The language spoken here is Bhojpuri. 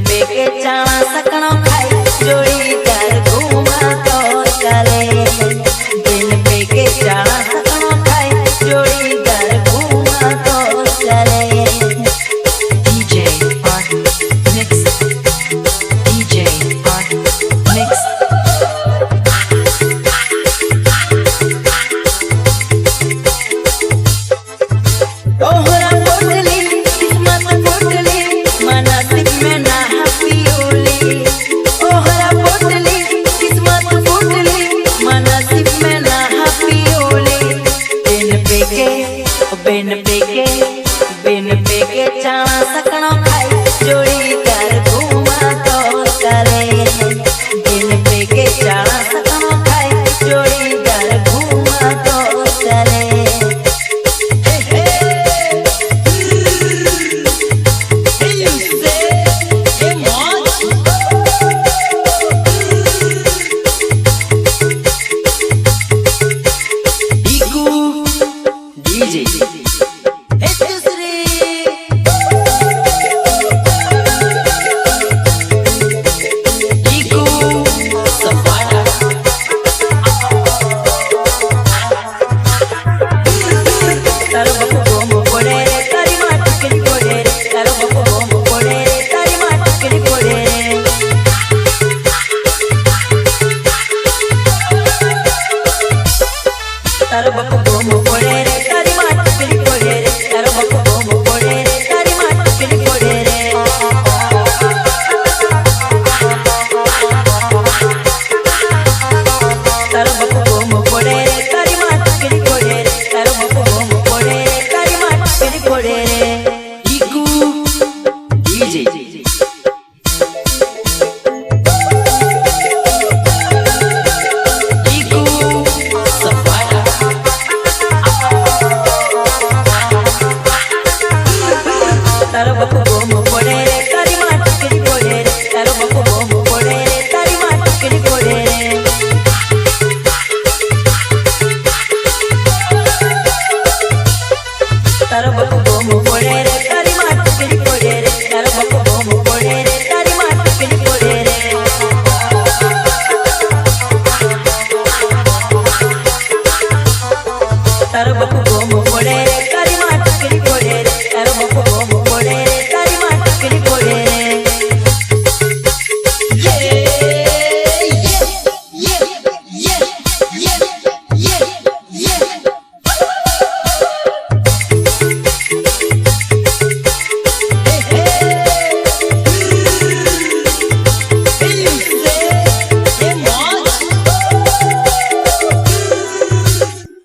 पेके चावा सकनो खाई जोड़ीदार घूमा तो चले बिन पेके चावा सकनो खाई जोड़ीदार घूमा तो चले DJ on mix DJ on mix बिन पेके चावा सकनो खाई जोड़ीदार घूमा तो चले बिन पेके चावा सकनो खाई जोड़ीदार घूमा तो चले Taruh